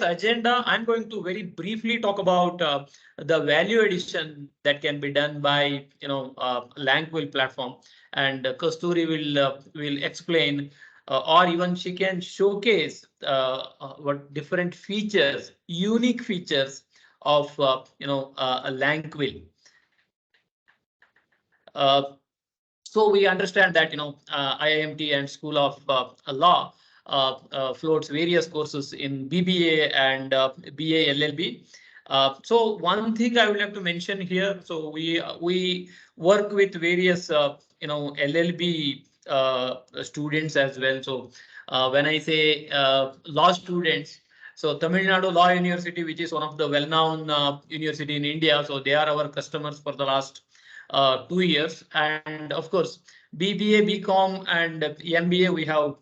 agenda, I'm going to very briefly talk about the value addition that can be done by Lanquill platform, and Kasturi will explain, or even she can showcase what different features, unique features of Lanquill. So we understand that IIMT and School of Law floats various courses in BBA and BA LLB. So one thing I would like to mention here. So we work with various LLB students as well. So when I say law students, so Tamil Nadu Law University, which is one of the well-known university in India, so they are our customers for the last 2 years. And of course, BBA, BCom, and MBA, we have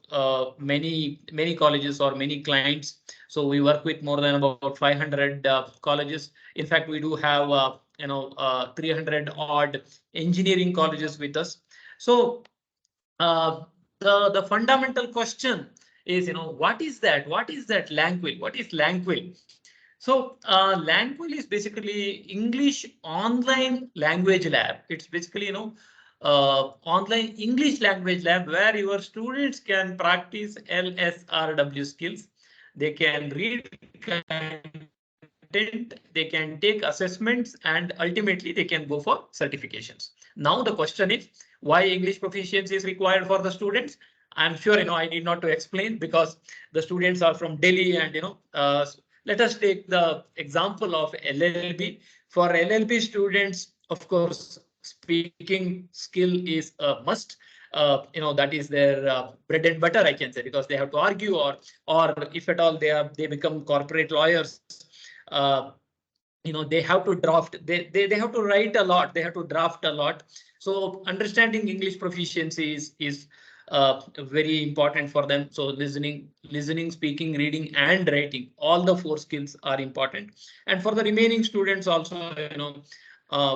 many colleges or many clients. So we work with more than about 500 colleges. In fact, we do have 300 odd engineering colleges with us. So the fundamental question is, what is that? What is that Lanquill? What is Lanquill? So Lanquill is basically English online language lab. It's basically, online English language lab where your students can practice LSRW skills. They can read content, they can take assessments, and ultimately they can go for certifications. Now the question is, why English proficiency is required for the students? I'm sure I need not to explain, because the students are from Delhi, and let us take the example of LLB. For LLB students, of course, speaking skill is a must. That is their bread and butter, I can say, because they have to argue, or if at all they become corporate lawyers. They have to draft, they have to write a lot, they have to draft a lot. So understanding English proficiency is very important for them. So listening, speaking, reading, and writing, all the 4 skills are important. And for the remaining students also,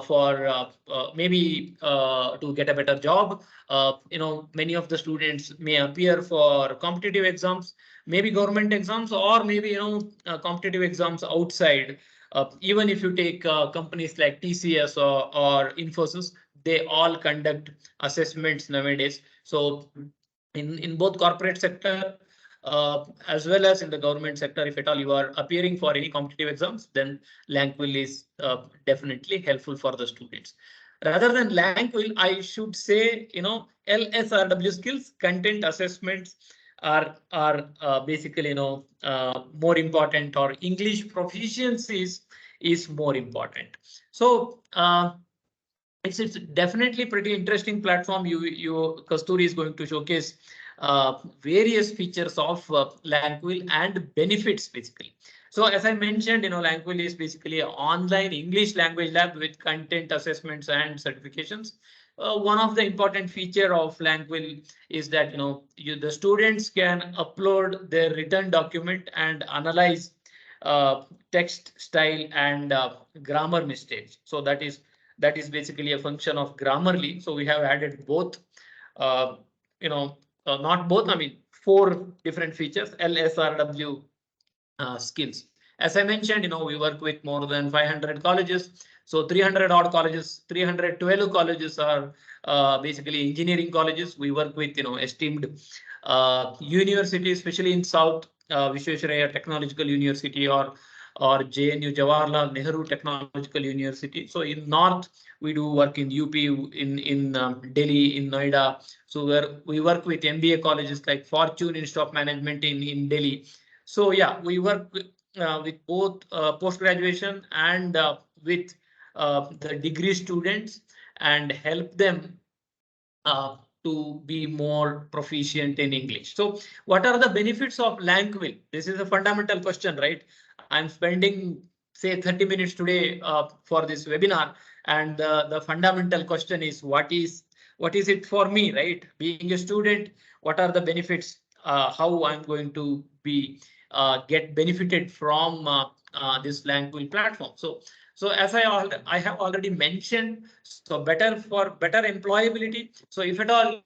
for maybe to get a better job, many of the students may appear for competitive exams, maybe government exams, or maybe competitive exams outside. Even if you take companies like TCS or Infosys, they all conduct assessments nowadays. So in both corporate sector as well as in the government sector, if at all you are appearing for any competitive exams, then Lanquill is definitely helpful for the students. Rather than Lanquill, I should say, LSRW skills, content assessments are basically more important, or English proficiencies is more important. So it's definitely pretty interesting platform. Kasturi is going to showcase various features of Lanquill and benefits basically. So as I mentioned, Lanquill is basically an online English language lab with content assessments and certifications. One of the important feature of Lanquill is that the students can upload their written document and analyze text style and grammar mistakes. So that is basically a function of Grammarly. So we have added both, not both, I mean 4 different features, LSRW skills. As I mentioned, we work with more than 500 colleges. So 300 odd colleges, 312 colleges are basically engineering colleges. We work with esteemed universities, especially in South, Visvesvaraya Technological University, or JNU Jawaharlal Nehru Technological University. So in North, we do work in UP, in Delhi, in Noida. So we work with MBA colleges like Fortune Institute of Management in Delhi. So yeah, we work with both post-graduation and with the degree students, and help them to be more proficient in English. So what are the benefits of Lanquill? This is a fundamental question, right? I'm spending, say, 30 minutes today for this webinar, and the fundamental question is, what is it for me, right? Being a student, what are the benefits? How I'm going to be get benefited from this Lanquill platform? So as I have already mentioned, so better employability. So if at all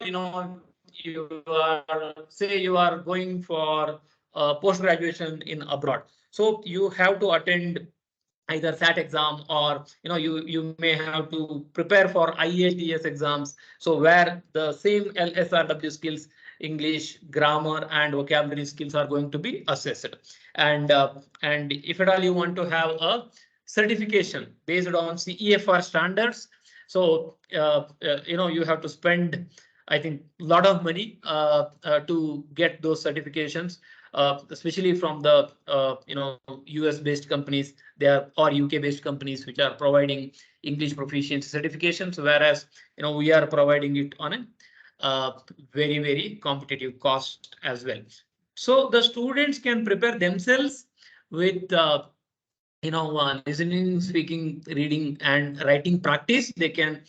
you are, say, you are going for post graduation in abroad, So you have to attend either SAT exam, or you may have to prepare for IELTS exams. So where the same LSRW skills, English, grammar, and vocabulary skills are going to be assessed. And if at all you want to have a certification based on CEFR standards, so you have to spend, I think, a lot of money to get those certifications, especially from the US based companies, or UK based companies which are providing English proficiency certifications, whereas we are providing it on a very competitive cost as well. So the students can prepare themselves with listening, speaking, reading, and writing practice. They can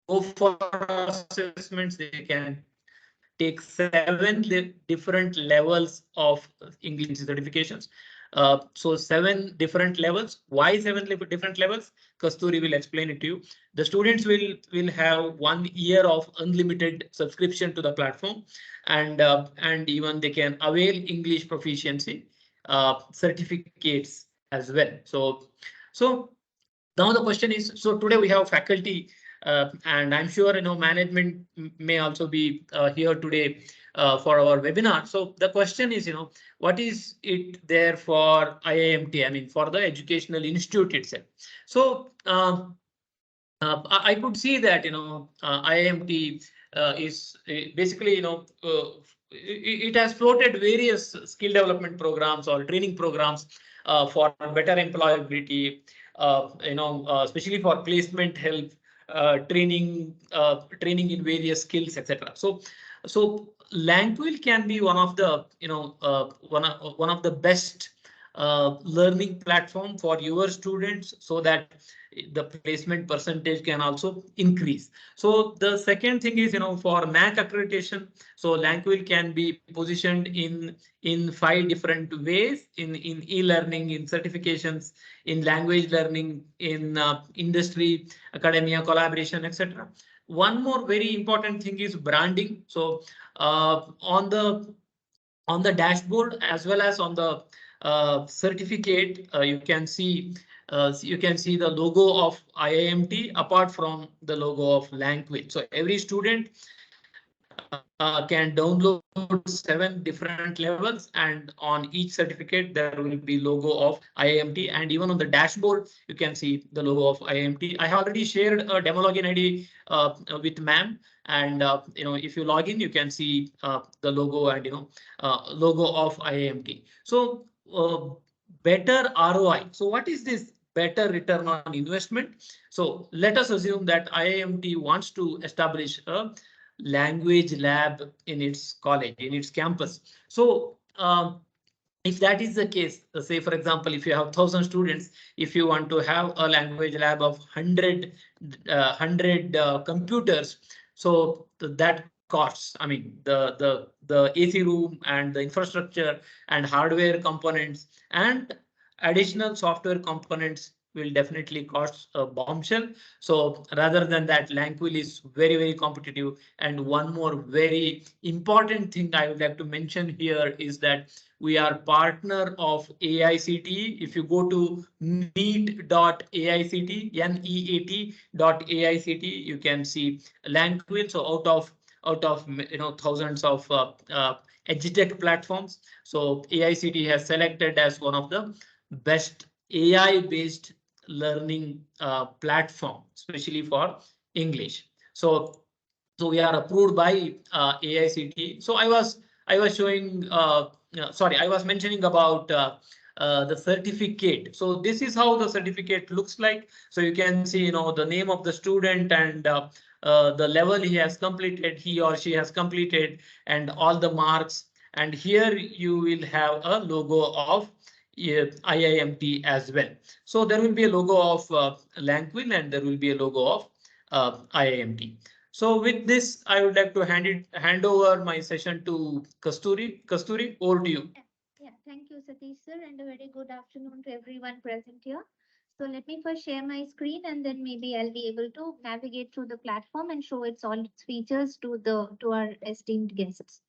go for assessments. They can take 7 different levels of English certifications. So 7 different levels. Why 7 different levels? Kasturi will explain it to you. The students will have 1 year of unlimited subscription to the platform, and even they can avail English proficiency certificates as well. So now the question is, so today we have faculty, and I'm sure management may also be here today for our webinar. So the question is, what is it there for IIMT? I mean, for the educational institute itself. So I could see that IIMT is basically it has floated various skill development programs or training programs for better employability, especially for placement help, training in various skills, etc. So Lanquill can be one of the one of the best learning platform for your students, so that the placement percentage can also increase. So the second thing is, for NAC accreditation, so Lanquill can be positioned in 5 different ways: in e-learning, in certifications, in language learning, in industry, academia, collaboration, etc. One more very important thing is branding. So on the dashboard as well as on the certificate, you can see the logo of IIMT apart from the logo of Lanquill. So every student can download 7 different levels, and on each certificate there will be logo of IIMT, and even on the dashboard you can see the logo of IIMT. I have already shared a demo login ID with ma'am, and if you log in, you can see the logo and logo of IIMT. So better ROI. So what is this better return on investment? So let us assume that IIMT wants to establish a language lab in its college, in its campus. So if that is the case, say for example, if you have 1,000 students, if you want to have a language lab of 100 computers, so that costs, I mean, the AC room and the infrastructure and hardware components and additional software components will definitely cost a bombshell. So rather than that, Lanquill is very competitive. And one more very important thing I would like to mention here is that we are partner of AICTE. If you go to neat.aict, neat.aict, you can see Lanquill. So out of thousands of EdTech platforms, so AICTE has selected as one of the best AI-based learning platform, especially for English. So we are approved by AICTE. So I was showing, sorry, I was mentioning about the certificate. So this is how the certificate looks like. So you can see, the name of the student and the level he has completed, he or she has completed, and all the marks. And here you will have a logo of IIMT as well. So there will be a logo of Lanquill, and there will be a logo of IIMT. So with this, I would like to hand over my session to Kasturi. Kasturi, over to you. Yeah, thank you, Satish sir, and a very good afternoon to everyone present here. So let me first share my screen, and then maybe I'll be able to navigate through the platform and show all its features to our esteemed guests.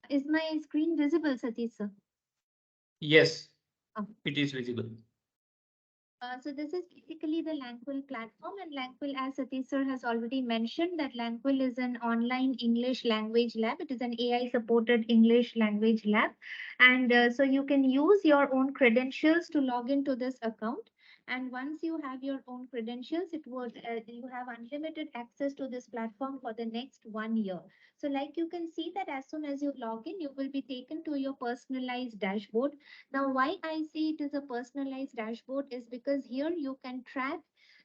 Is my screen visible, Satish sir? Yes, Oh. it is visible. So this is basically the Lanquill platform, and Lanquill, as Satish sir has already mentioned, that Lanquill is an online English language lab. It is an AI-supported English language lab, and so you can use your own credentials to log into this account. And once you have your own credentials, it would you have unlimited access to this platform for the next 1 year. So, like you can see that as soon as you log in, you will be taken to your personalized dashboard. Now, why I say it is a personalized dashboard is because here you can track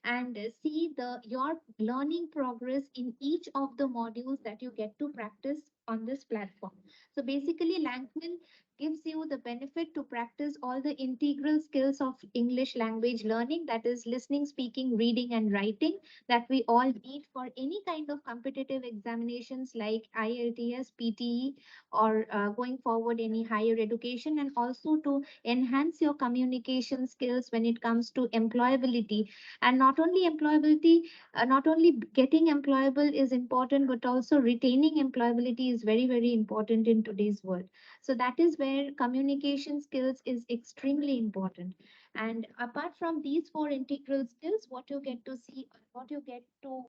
and see your learning progress in each of the modules that you get to practice on this platform. So basically, Lanquill gives you the benefit to practice all the integral skills of English language learning, that is listening, speaking, reading, and writing, that we all need for any kind of competitive examinations like IELTS, PTE, or going forward any higher education, and also to enhance your communication skills when it comes to employability. And not only employability, not only getting employable is important, but also retaining employability is very, very important in today's world. So that is where communication skills is extremely important. And apart from these four integral skills, what you get to see, what you get to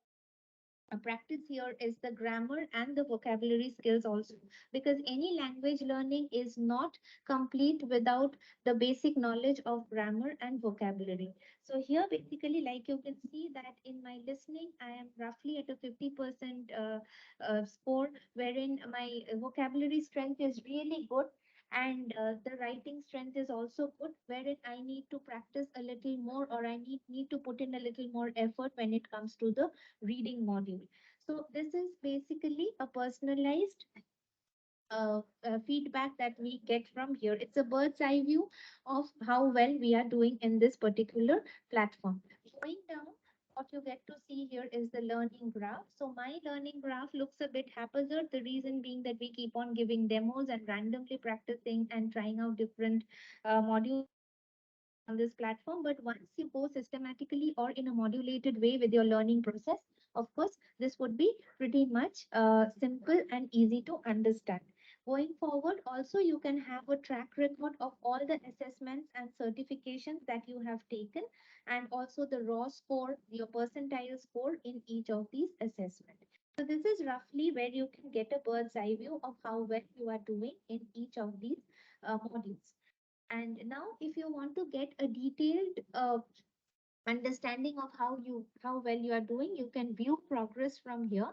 practice here is the grammar and the vocabulary skills also, because any language learning is not complete without the basic knowledge of grammar and vocabulary. So here basically, like you can see that in my listening I am roughly at a 50% score, wherein my vocabulary strength is really good, and the writing strength is also good, wherein I need to practice a little more, or I need to put in a little more effort when it comes to the reading module. So this is basically a personalized feedback that we get from here. It's a bird's eye view of how well we are doing in this particular platform. Going down, what you get to see here is the learning graph. So my learning graph looks a bit haphazard. The reason being that we keep on giving demos and randomly practicing and trying out different modules on this platform. But once you go systematically or in a modulated way with your learning process, of course, this would be pretty much simple and easy to understand. Going forward, also you can have a track record of all the assessments and certifications that you have taken, and also the raw score, your percentile score in each of these assessments. So this is roughly where you can get a bird's eye view of how well you are doing in each of these modules. And now, if you want to get a detailed understanding of how well you are doing, you can view progress from here.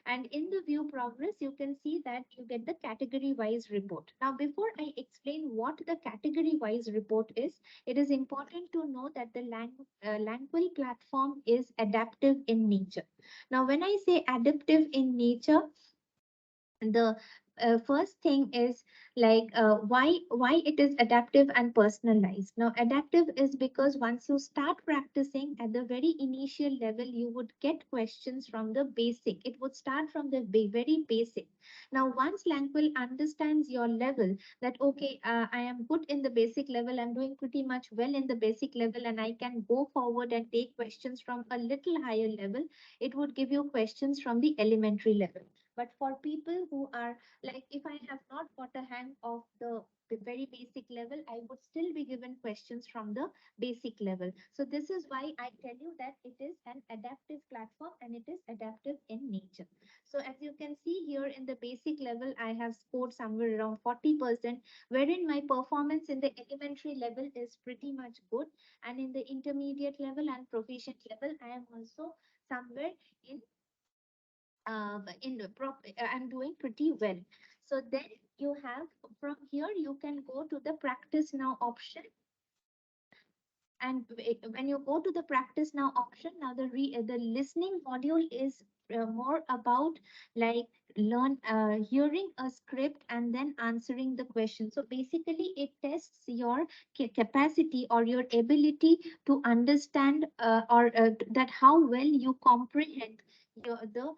And in the view progress, you can see that you get the category wise report. Now, before I explain what the category wise report is, it is important to know that the Lanquill platform is adaptive in nature. Now, when I say adaptive in nature, the first thing is like why it is adaptive and personalized. Now adaptive is because once you start practicing at the very initial level, you would get questions from the basic. It would start from the very basic. Now once Lanquill understands your level, that okay, I am good in the basic level, I'm doing pretty much well in the basic level, and I can go forward and take questions from a little higher level, it would give you questions from the elementary level. But for people who are like, if I have not got a hang of the very basic level, I would still be given questions from the basic level. So this is why I tell you that it is an adaptive platform and it is adaptive in nature. So as you can see here in the basic level, I have scored somewhere around 40%, wherein my performance in the elementary level is pretty much good. And in the intermediate level and proficient level, I am also somewhere I'm doing pretty well. So then you have, from here you can go to the practice now option. And when you go to the practice now option, now the listening module is more about like hearing a script and then answering the question. So basically it tests your capacity or your ability to understand or that how well you comprehend the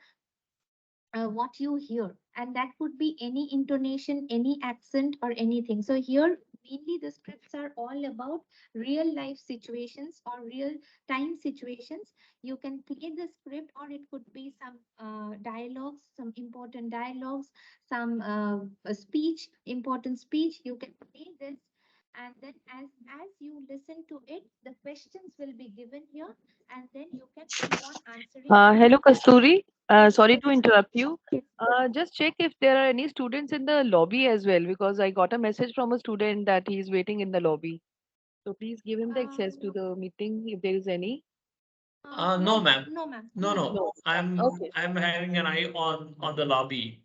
what you hear, and that could be any intonation, any accent, or anything. So here mainly the scripts are all about real life situations or real time situations. You can play the script, or it could be some dialogues, some important dialogues, some a speech, important speech. You can play this, and then as you listen to it, the questions will be given here, and then you can keep on answering. Hello, Kasturi. Yes, Sorry to interrupt you. yes. Just check if there are any students in the lobby as well, because I got a message from a student that he is waiting in the lobby. So please give him the access to Um, the meeting if there is any. No, no, ma'am. no, ma'am, No, no, ma'am. no. No. I'm Okay. I'm having an eye on the lobby,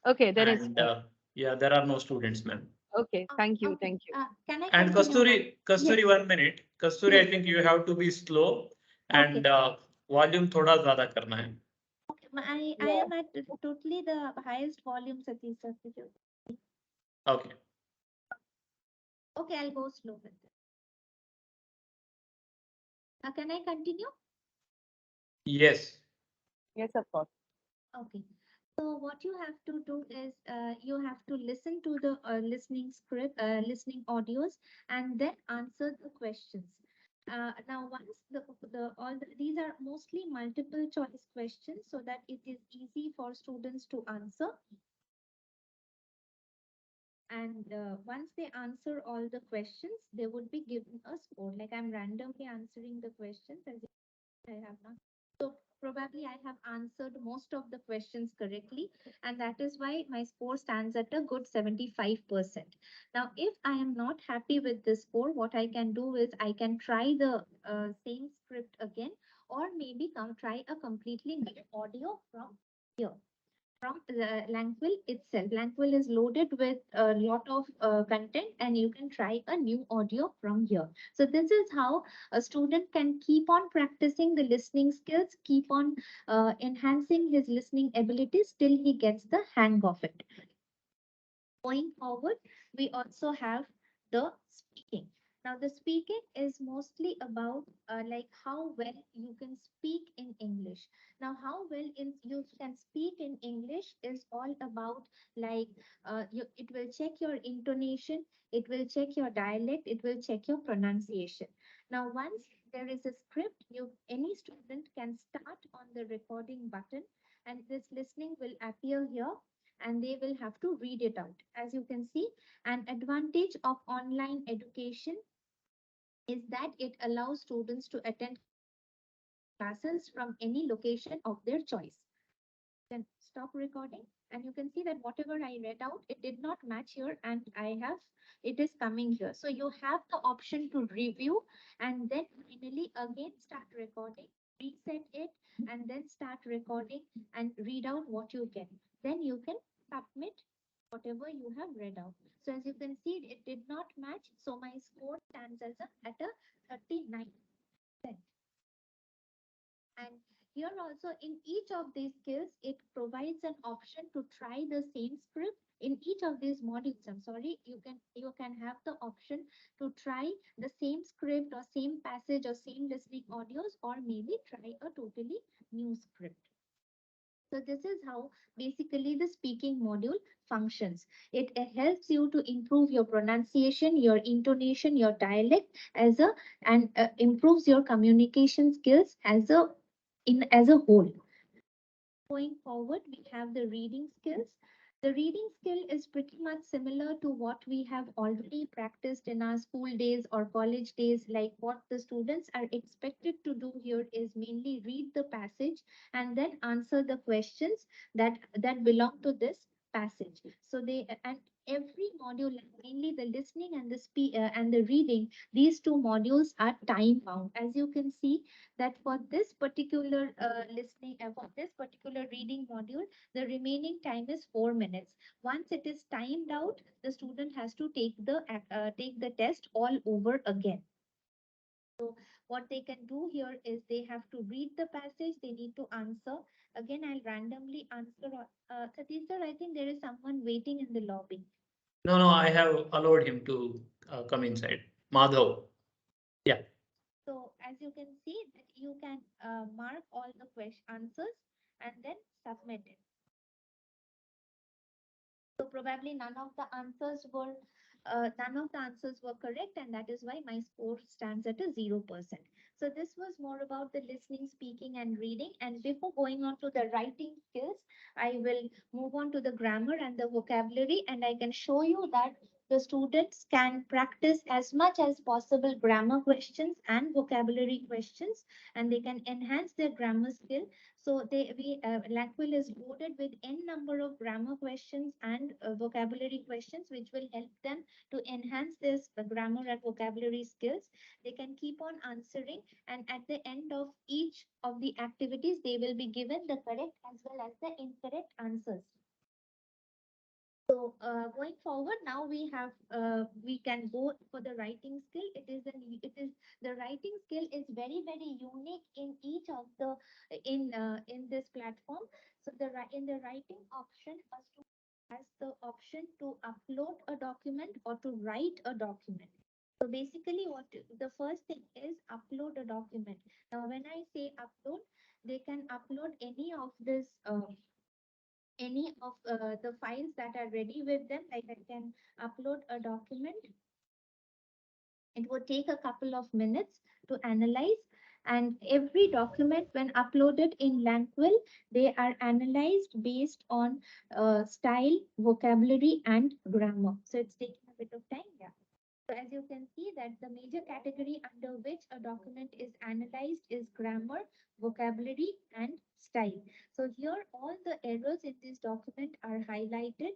Okay, then it's and fine. yeah, there are no students, ma'am. Okay. Thank you. Okay. Thank you. Can I And continue, ma'am? Yes, Kasturi, 1 minute. Kasturi, I yes. think you have to be slow Okay. and volume थोड़ा ज़्यादा करना है. I Yeah. am at totally the highest volume, Satish sir. Okay. Okay, I'll go slow with it. Can I continue? Yes. Yes, of course. Okay. So what you have to do is you have to listen to the listening script, listening audios, and then answer the questions. Now, once these are mostly multiple choice questions, so that it is easy for students to answer. And once they answer all the questions, they would be given a score. Like I'm randomly answering the questions as I have not. So probably I have answered most of the questions correctly, and that is why my score stands at a good 75%. Now, if I am not happy with this score, what I can do is I can try the same script again, or maybe try a completely new audio from here from Lanquill itself. Lanquill is loaded with a lot of content, and you can try a new audio from here. So this is how a student can keep on practicing the listening skills, keep on enhancing his listening abilities till he gets the hang of it. Going forward, we also have the speaking. Now, the speaking is mostly about like how well you can speak in English. Now, how well you can speak in English is all about like it will check your intonation, it will check your dialect, it will check your pronunciation. Now, once there is a script, any student can start on the recording button, and this listening will appear here, and they will have to read it out. As you can see, an advantage of online education is that it allows students to attend classes from any location of their choice. Then stop recording, and you can see that whatever I read out, it did not match here, and it is coming here. So you have the option to review, and then finally again start recording, reset it, and then start recording and read out what you get. Then you can submit whatever you have read out. So as you can see, it did not match, so my score stands as at a 39%. And here also in each of these skills, it provides an option to try the same script in each of these modules. I'm sorry, you can have the option to try the same script or same passage or same listening audios, or maybe try a totally new script. So this is how basically the speaking module functions. It helps you to improve your pronunciation, your intonation, your dialect as a and improves your communication skills as a whole. Going forward, we have the reading skills. The reading skill is pretty much similar to what we have already practiced in our school days or college days. Like what the students are expected to do here is mainly read the passage and then answer the questions that belong to this passage. So they and every module, like mainly the listening and and the reading, these two modules are time bound. As you can see, that for this particular for this particular reading module, the remaining time is 4 minutes. Once it is timed out, the student has to take the test all over again. So what they can do here is they have to read the passage, they need to answer. Again, I'll randomly answer. Satish sir, I think there is someone waiting in the lobby. No, no, I have allowed him to come inside. Madhav. Yeah. So as you can see, that you can mark all the question answers and then submit it. So probably none of the answers were none of the answers were correct, and that is why my score stands at a 0%. So this was more about the listening, speaking, and reading. And before going on to the writing skills, I will move on to the grammar and the vocabulary, and I can show you that the students can practice as much as possible grammar questions and vocabulary questions, and they can enhance their grammar skill. So Lanquill is loaded with n number of grammar questions and vocabulary questions, which will help them to enhance this grammar and vocabulary skills. They can keep on answering, and at the end of each of the activities, they will be given the correct as well as the incorrect answers. So going forward, now we can go for the writing skill. It is the writing skill is very unique in each of the in this platform. So in the writing option, a student has the option to upload a document or to write a document. So basically, what the first thing is upload a document. Now, when I say upload, they can upload any of the files that are ready with them. Like I can upload a document. It would take a couple of minutes to analyze. And every document, when uploaded in Lanquill, they are analyzed based on style, vocabulary, and grammar. So it's taking a bit of time. Yeah. So as you can see that the major category under which a document is analyzed is grammar, vocabulary, and style. So here all the errors in this document are highlighted,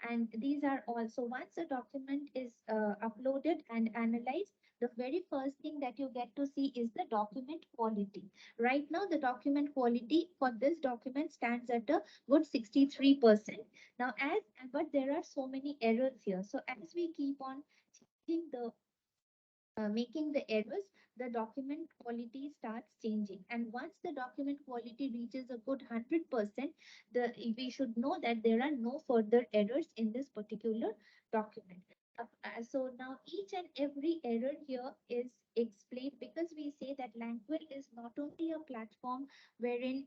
and these are also once a document is uploaded and analyzed, the very first thing that you get to see is the document quality. Right now, the document quality for this document stands at a good 63%. Now, but there are so many errors here. So as we keep on the making the errors, the document quality starts changing. And once the document quality reaches a good 100%, we should know that there are no further errors in this particular document. So now each and every error here is explained, because we say that Lanquill is not only a platform wherein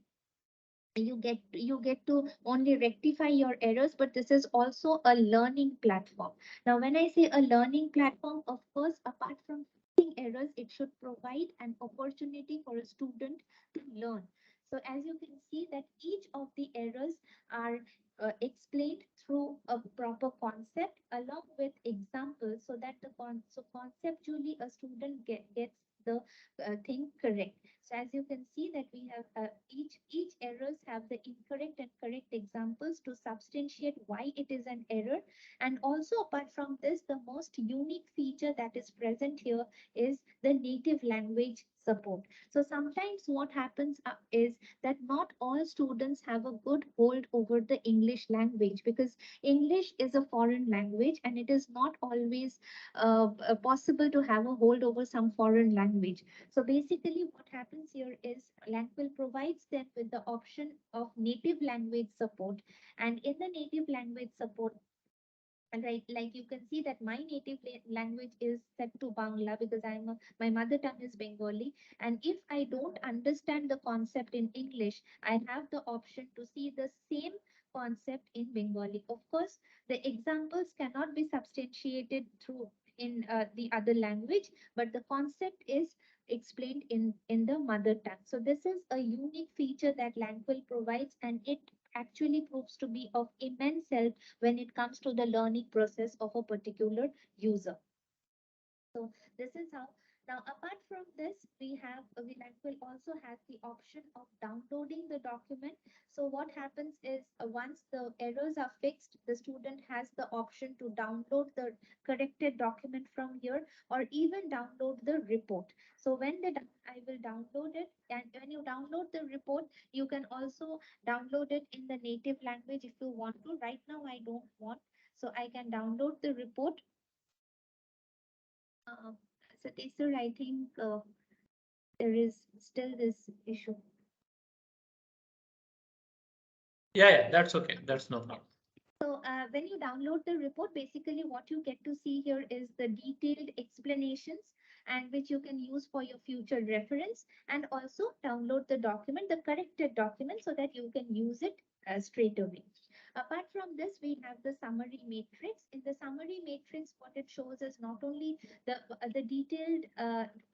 you get to only rectify your errors, but this is also a learning platform. Now when I say a learning platform, of course, apart from fixing errors, it should provide an opportunity for a student to learn. So as you can see that each of the errors are explained through a proper concept along with examples, so that so conceptually a student gets the thing correct. So as you can see that we have each errors have the incorrect and correct examples to substantiate why it is an error. And also apart from this, the most unique feature that is present here is the native language support. So sometimes what happens is that not all students have a good hold over the English language, because English is a foreign language and it is not always possible to have a hold over some foreign language. So basically what happens here is Lanquill provides them with the option of native language support. And in the native language support, and right, like you can see that my native language is set to Bangla, because my mother tongue is Bengali. And if I don't understand the concept in English, I have the option to see the same concept in Bengali. Of course, the examples cannot be substantiated through in the other language, but the concept is explained in the mother tongue. So this is a unique feature that Lanquill provides, and it actually proves to be of immense help when it comes to the learning process of a particular user. So this is how. Now, apart from this, Lanquill also has the option of downloading the document. So what happens is once the errors are fixed, the student has the option to download the corrected document from here, or even download the report. So I will download it, and when you download the report, you can also download it in the native language if you want to. Right now, I don't want, so I can download the report. Uh, Satish sir, I think there is still this issue. Yeah, that's okay. That's no problem. So when you download the report, basically what you get to see here is the detailed explanations, and which you can use for your future reference, and also download the document, the corrected document, so that you can use it straight away. Apart from this, we have the summary matrix. In the summary matrix, what it shows is not only the detailed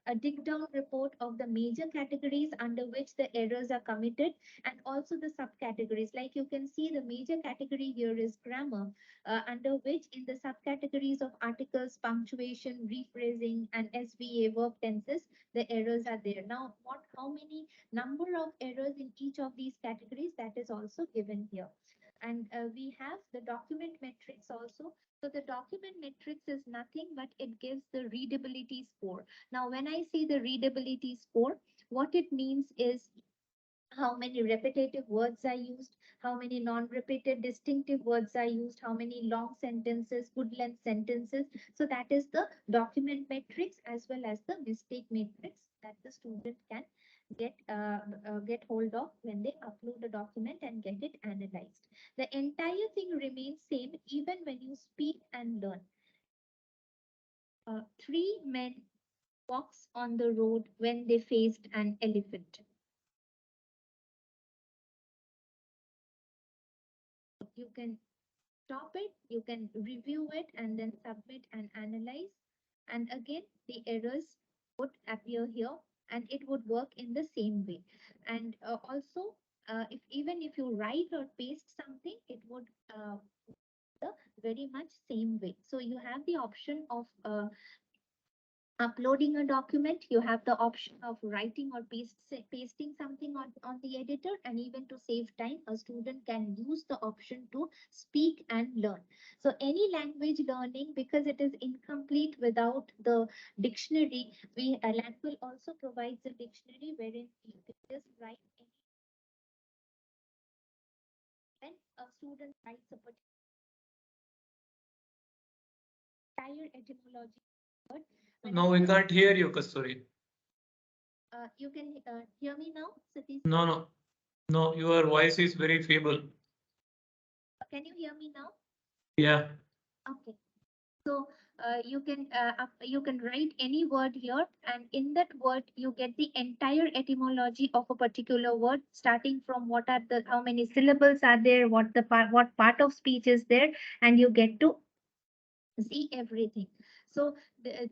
a dig down report of the major categories under which the errors are committed, and also the subcategories. Like you can see, the major category here is grammar, under which in the subcategories of articles, punctuation, rephrasing, and SVA verb tenses, the errors are there. Now, how many number of errors in each of these categories, that is also given here. And we have the document metrics also. So the document metrics is nothing but it gives the readability score. Now, when I see the readability score, what it means is how many repetitive words are used, how many non-repeated distinctive words are used, how many long sentences, good length sentences. So that is the document metrics as well as the mistake matrix that the student can get hold of when they upload a document and get it analyzed. The entire thing remains same even when you speak and learn. Three men walks on the road when they faced an elephant. You can stop it, you can review it, and then submit and analyze. And again, the errors would appear here and it would work in the same way. And also, if even if you write or paste something, it would the very much same way. So you have the option of uploading a document, you have the option of writing or pasting something on the editor, and even to save time, a student can use the option to speak and learn. So any language learning, because it is incomplete without the dictionary, Lanquill also provides a dictionary wherein you can just write any, when a student writes a entire etymology word. No, we can't hear you, Kasturi. You can hear me now, Satish? No, no, no, your voice is very feeble. Can you hear me now? Yeah. Okay. So you can write any word here, and in that word you get the entire etymology of a particular word, starting from what are the how many syllables are there, what part of speech is there, and you get to see everything. So the,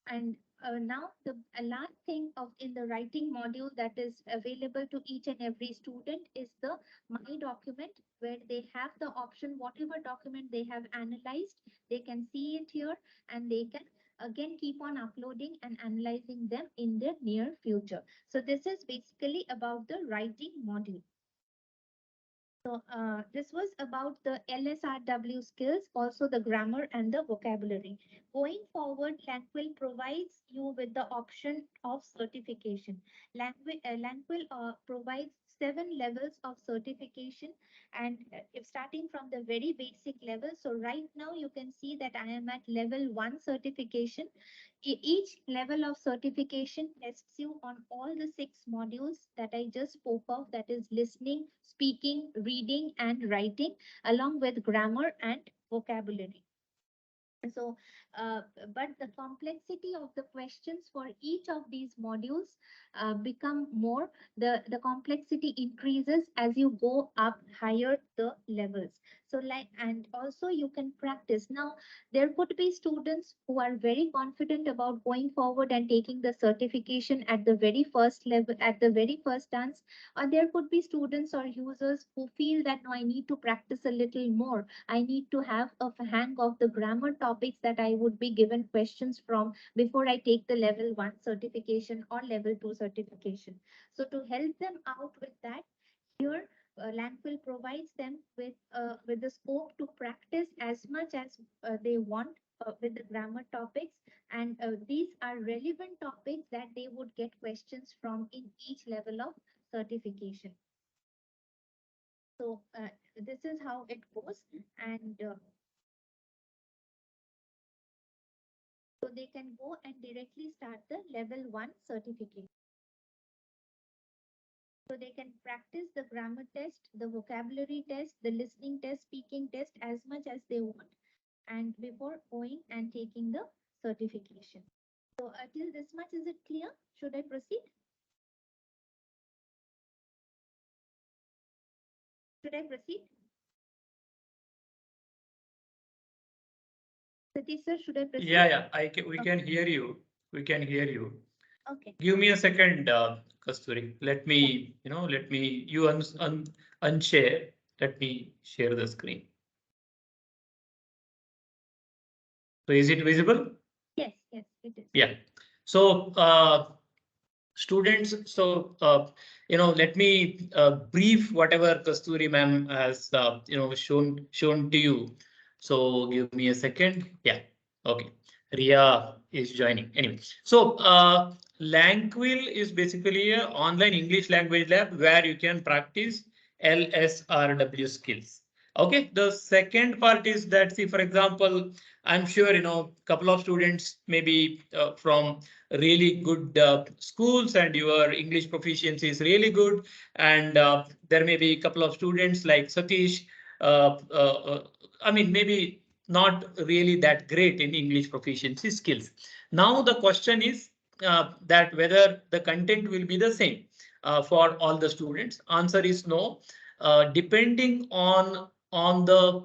and now the last thing of in the writing module that is available to each and every student is the My Document, where they have the option, whatever document they have analyzed, they can see it here, and they can again keep on uploading and analyzing them in the near future. So this is basically about the writing module. So this was about the LSRW skills, also the grammar and the vocabulary. Going forward, Lanquill provides you with the option of certification. Lanquill provides 7 levels of certification, and if starting from the very basic level, so right now you can see that I am at level 1 certification. Each level of certification tests you on all the 6 modules that I just spoke of, that is listening, speaking, reading, and writing, along with grammar and vocabulary. So, but the complexity of the questions for each of these modules become more, the complexity increases as you go up higher the levels. So like, and also you can practice. Now, there could be students who are very confident about going forward and taking the certification at the very first level, at the very first dance, or there could be students or users who feel that no, I need to practice a little more. I need to have a hang of the grammar topics that I would be given questions from before I take the level 1 certification or level 2 certification. So to help them out with that, here Lanquill provides them with the scope to practice as much as they want with the grammar topics, and these are relevant topics that they would get questions from in each level of certification. So this is how it goes, and so they can go and directly start the level 1 certificate. So they can practice the grammar test, the vocabulary test, the listening test, speaking test as much as they want, and before going and taking the certification. So till this much, is it clear? Should I proceed? Should I proceed? Satish sir, should I proceed? Yeah. We can hear you. We can hear you. Okay. Give me a second, Kasturi. Let me, you unshare. Let me share the screen. So is it visible? Yes, it is. Yeah. So students, so let me brief whatever Kasturi ma'am has shown to you. So give me a second. Yeah. Okay. Ria is joining. Anyway, so Lanquill is basically an online English language lab where you can practice LSRW skills. Okay. The second part is that, see, for example, I'm sure couple of students maybe from really good schools and your English proficiency is really good. And there may be a couple of students like Satish. I mean, maybe not really that great in English proficiency skills. Now the question is that whether the content will be the same for all the students. Answer is no. Depending on the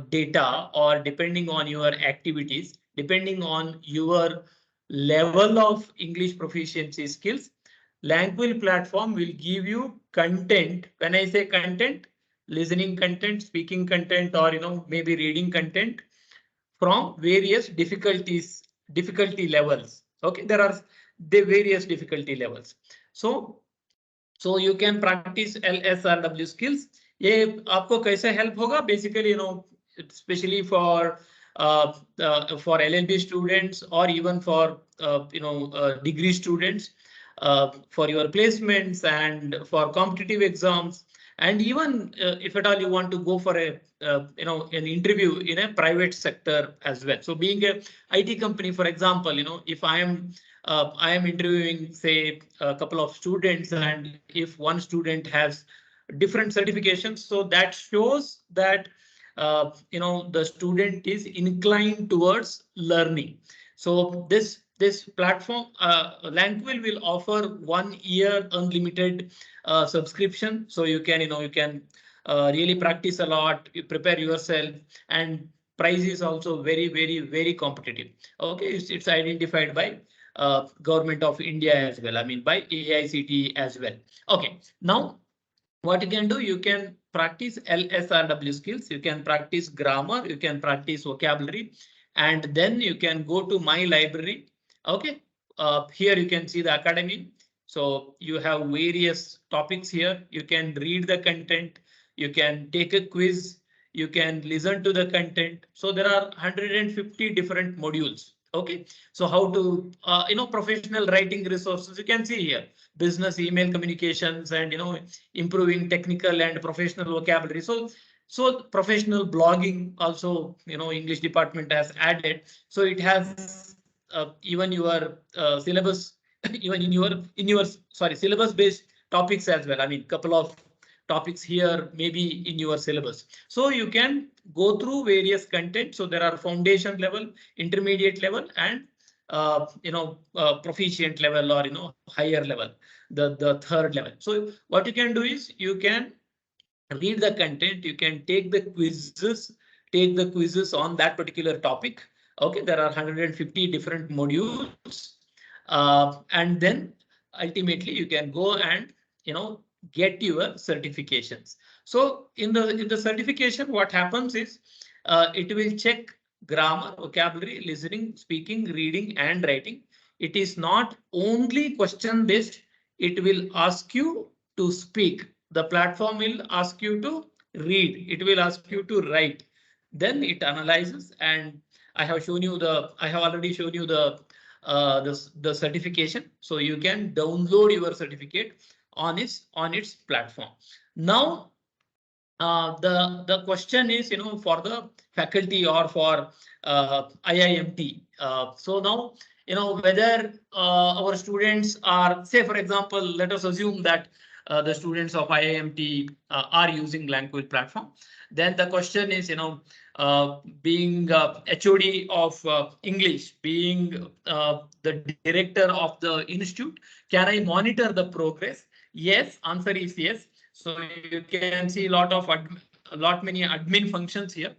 data or depending on your activities, depending on your level of English proficiency skills, Lanquill platform will give you content. When I say content, listening content, speaking content, or maybe reading content from various difficulty levels. Okay, there are the various difficulty levels. So you can practice LSRW skills. ये आपको कैसे help होगा? Basically, especially for LLB students or even for degree students, for your placements and for competitive exams, and even if at all you want to go for a an interview in a private sector as well. So being a IT company, for example, if I am interviewing, say, a couple of students, and if one student has different certifications, so that shows that the student is inclined towards learning. So this platform, Lanquill, will offer 1 year unlimited subscription. So you can really practice a lot, you prepare yourself, and price is also very competitive. Okay, it's identified by Government of India as well. I mean by AICTE as well. Okay, now what you can do, you can practice LSRW skills, you can practice grammar, you can practice vocabulary, and then you can go to my library. Okay, here you can see the academy. So you have various topics here. You can read the content, you can take a quiz, you can listen to the content. So there are 150 different modules. Okay, so how to professional writing resources, you can see here, business email communications, and improving technical and professional vocabulary. So professional blogging also, English department has added. So it has even your syllabus, even in your syllabus based topics as well. I mean, couple of topics here maybe in your syllabus. So you can go through various content. So there are foundation level, intermediate level, and proficient level, or higher level, the third level. So what you can do is you can read the content, you can take the quizzes on that particular topic. Okay, there are 150 different modules, and then ultimately you can go and get your certifications. So in the certification, what happens is it will check grammar, vocabulary, listening, speaking, reading, and writing. It is not only question based. It will ask you to speak. The platform will ask you to read. It will ask you to write. Then it analyzes, and I have already shown you the certification. So you can download your certificate on its platform. Now the question is, for the faculty or for IIMT. So now, whether our students are, say, for example, let us assume that the students of IIMT are using Lanquill platform. Then the question is, being HOD of English, being the director of the institute, can I monitor the progress? Yes, answer is yes. So you can see a lot many admin functions here.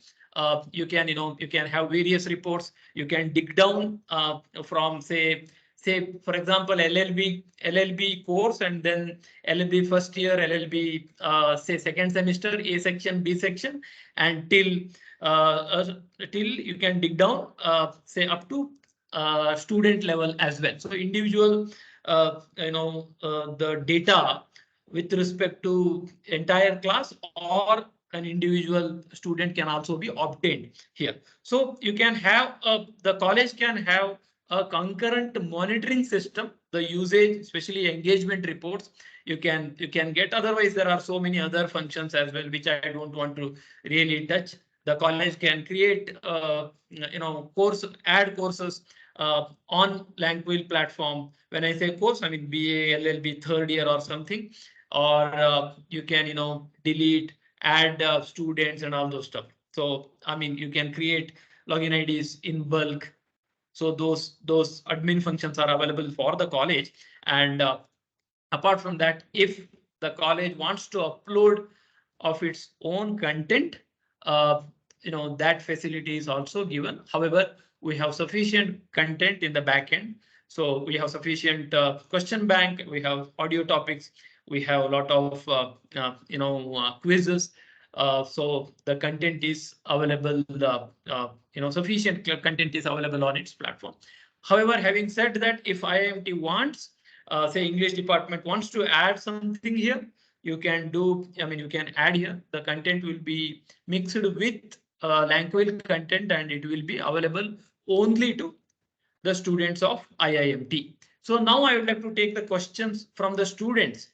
You can, you can have various reports. You can dig down from say for example LLB course, and then LLB first year, LLB say second semester, A section, B section, and till you can dig down say up to student level as well. So individual the data with respect to entire class or an individual student can also be obtained here. So you can have the college can have a concurrent monitoring system, the usage, especially engagement reports, you can get. Otherwise, there are so many other functions as well, which I don't want to really touch. The college can create add courses on Lanquill platform. When I say course, I mean BA, LLB third year or something, or you can delete, add students and all those stuff. So I mean you can create login IDs in bulk. So those admin functions are available for the college. And apart from that, if the college wants to upload of its own content, uh, that facility is also given. However, we have sufficient content in the backend. So we have sufficient question bank, we have audio topics, we have a lot of quizzes. So the content is available, sufficient content is available on its platform. However, having said that, if IIMT wants, say English department wants to add something here, you can do, I mean, you can add here. The content will be mixed with Lanquill content, and it will be available only to the students of IIMT. So now I would like to take the questions from the students